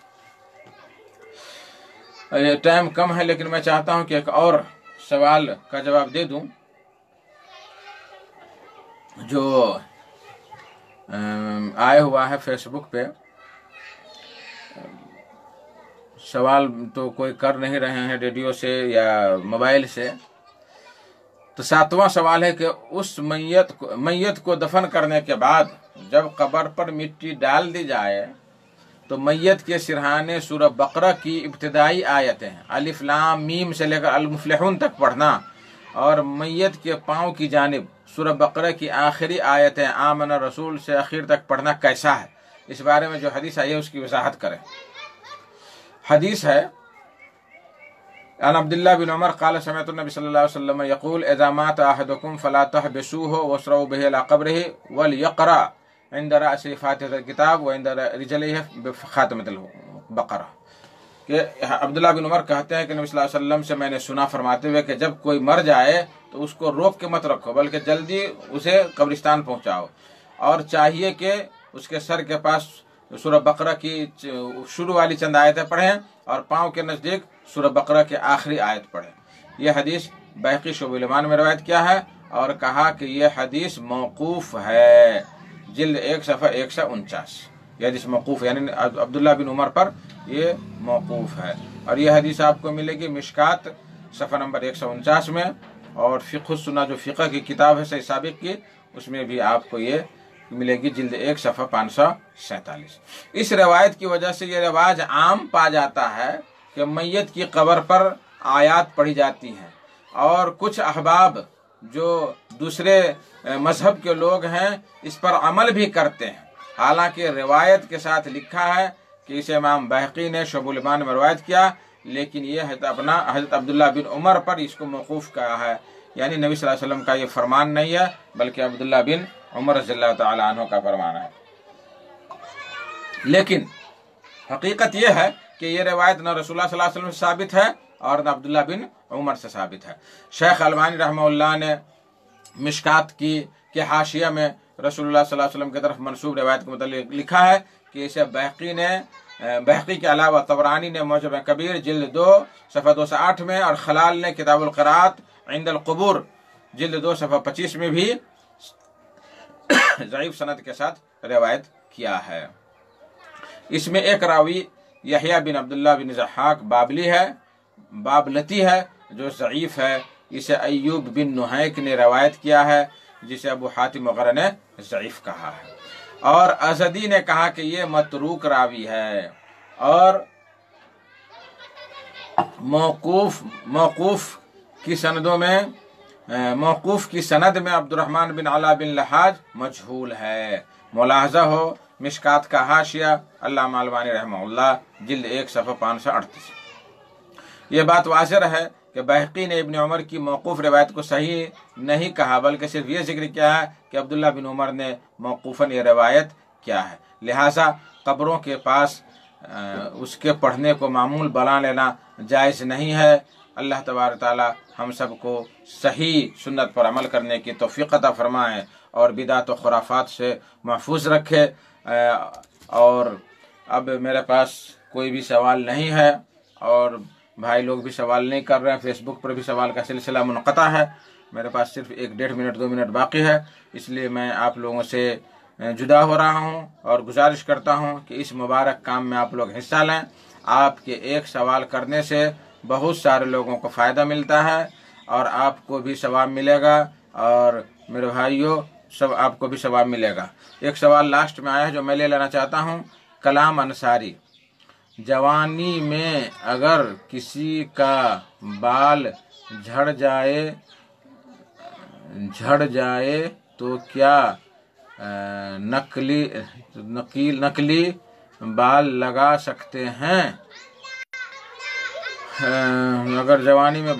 ٹائم کم ہے لیکن میں چاہتا ہوں کہ ایک اور سوال کا جواب دے دوں جو آیا ہوا ہے فیس بک پہ۔ سوال تو کوئی کر نہیں رہے ہیں ریڈیو سے یا موبائل سے، تو 7واں سوال ہے کہ اس میت کو دفن کرنے کے بعد جب قبر پر مٹی ڈال دی جائے تو میت کے سرہانے سورہ بقرہ کی ابتدائی آیتیں الف لام میم سے لے کر المفلحون تک پڑھنا، اور میت کے پاؤں کی جانب سورہ بقرہ کی آخری آیتیں آمن رسول سے اخیر تک پڑھنا کیسا ہے؟ اس بارے میں جو حدیث آئی ہے اس کی وضاحت کریں۔ حدیث ہے عن عبداللہ بن عمر قال سمعت النبی صلی اللہ علیہ وسلم یقول اذا مات احدکم فلا تحبسوه واسرعوا به الى قبره وليقرأ عند رأسه فاتحة الكتاب وعند رجليه بخاتمة البقرة۔ کہ عبداللہ بن عمر کہتے ہیں کہ نبی صلی اللہ علیہ وسلم سے میں نے سنا فرماتے ہوئے کہ جب کوئی مر جائے تو اس کو روک کے مت رکھو بلکہ جلدی اسے قبرستان پہنچاؤ، اور چاہیے کہ اس کے سر کے پاس سورہ بقرہ کی شروع والی چند آیتیں پڑھیں اور پاؤں کے نزدیک سورہ بقرہ کی آخری آیت پڑھیں۔ یہ حدیث بیہقی شعب الایمان میں روایت کیا ہے اور کہا کہ یہ حدیث موقوف ہے، جلد 1 صفحہ 149۔ یہ حدیث موقوف ہے، یعنی عبداللہ بن عمر پر یہ موقوف ہے۔ اور یہ حدیث آپ کو ملے گی مشکات صفحہ نمبر 149 میں، اور فقہ السنہ جو فقہ کی کتاب ہے صحیح سابق کی، اس میں بھی آپ کو یہ ملے گی جلد 1 صفحہ 547۔ اس روایت کی وجہ سے یہ رواج عام پا جاتا ہے کہ میت کی قبر پر آیات پڑھی جاتی ہیں، اور کچھ احباب جو دوسرے مذہب کے لوگ ہیں اس پر عمل بھی کرتے ہیں، حالانکہ روایت کے ساتھ لکھا ہے کہ اسے امام بہقی نے شعب الایمان میں روایت کیا، لیکن یہ حضرت عبداللہ بن عمر پر اس کو موقوف کہا ہے، یعنی نبی صلی اللہ علیہ وسلم کا یہ فرمان نہیں ہے بلکہ عبداللہ بن عمر رضی اللہ تعالی عنہ کا فرمان ہے۔ لیکن حقیقت یہ ہے کہ یہ روایت نہ رسول اللہ صلی اللہ علیہ وسلم سے ثابت ہے اور نہ عبداللہ بن عمر سے ثابت ہے۔ شیخ البانی رحمہ اللہ نے مشکات کے حاشیہ میں رسول اللہ صلی اللہ علیہ وسلم کی طرف منسوب روایت کے متعلق لکھا ہے کہ اسے بہقی کے علاوہ طبرانی نے معجم کبیر جلد 2 صفحہ 208 میں، اور خلال نے کتاب القراءت عند القبور جلد 2 صفحہ 25 میں بھی ضعیف سند کے ساتھ روایت کیا ہے۔ اس میں ایک راوی یحییٰ بن عبداللہ بن ضحاک بابلتی ہے جو ضعیف ہے، اسے ایوب بن نحیک نے روایت کیا ہے جسے ابو حاتم وغیرہ نے ضعیف کہا ہے، اور ازدی نے کہا کہ یہ متروک راوی ہے، اور موقوف کی سند میں عبد الرحمن بن علا بن لحاج مجہول ہے۔ ملاحظہ ہو مشکات کا حاشیہ علامہ البانی رحمہ اللہ جلد 1 صفحہ 538۔ یہ بات واضح ہے کہ بہقی نے ابن عمر کی موقوف روایت کو صحیح نہیں کہا، بلکہ صرف یہ ذکر کیا ہے کہ عبداللہ بن عمر نے موقوفاً یہ روایت کیا ہے، لہٰذا قبروں کے پاس اس کے پڑھنے کو معمول بنا لینا جائز نہیں ہے۔ اللہ تبارک تعالی ہم سب کو صحیح سنت پر عمل کرنے کی توفیق عطا فرمائے اور بدعت و خرافات سے محفوظ رکھے۔ اور اب میرے پاس کوئی بھی سوال نہیں ہے، اور بھائی لوگ بھی سوال نہیں کر رہے ہیں، فیس بک پر بھی سوال کا سلسلہ منقطع ہے، میرے پاس صرف 1-1.5 منٹ 2 منٹ باقی ہے، اس لیے میں آپ لوگوں سے جدا ہو رہا ہوں اور گزارش کرتا ہوں کہ اس مبارک کام میں آپ لوگ حصہ لیں۔ آپ کے ایک سوال کرنے سے بہت سارے لوگوں کو فائدہ ملتا ہے، اور آپ کو بھی ثواب ملے گا، اور میرے بھائیوں سب آپ کو بھی ثواب ملے گا۔ ایک سوال لاسٹ میں آیا ہے جو میں لے لینا چاہتا ہوں۔ کلام انصاری: جوانی میں اگر کسی کا بال جھڑ جائے تو کیا نقلی بال لگا سکتے ہیں؟ اگر جوانی میں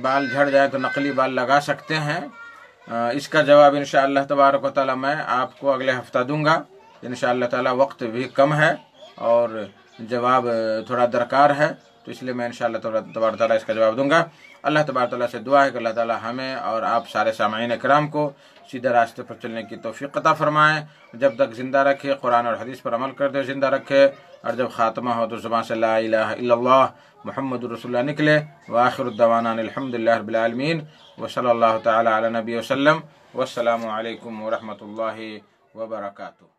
بال جھڑ جائے تو نقلی بال لگا سکتے ہیں؟ اس کا جواب انشاءاللہ تبارک و تعالی میں آپ کو اگلے ہفتہ دوں گا انشاءاللہ تعالی۔ وقت بھی کم ہے اور جواب تھوڑا درکار ہے، تو اس لیے میں انشاءاللہ تبارک تعالی اس کا جواب دوں گا۔ اللہ تبارک تعالی سے دعا ہے کہ اللہ تعالی ہمیں اور آپ سارے سامعین اکرام کو سیدھے راستے پر چلنے کی توفیق عطا فرمائے، جب تک زندہ رکھے، قرآن اور حدیث پر عمل کرتے زندہ رکھے، اور جب خاتمہ ہو تو زبان سے لا الہ الا اللہ محمد رسول اللہ نکلے۔ وآخر الدعوانا الحمدللہ رب العالمین، وصلی اللہ تعالی علی نبی وسلم، والسلام علیکم ورحمۃ اللہ وبرکاتہ۔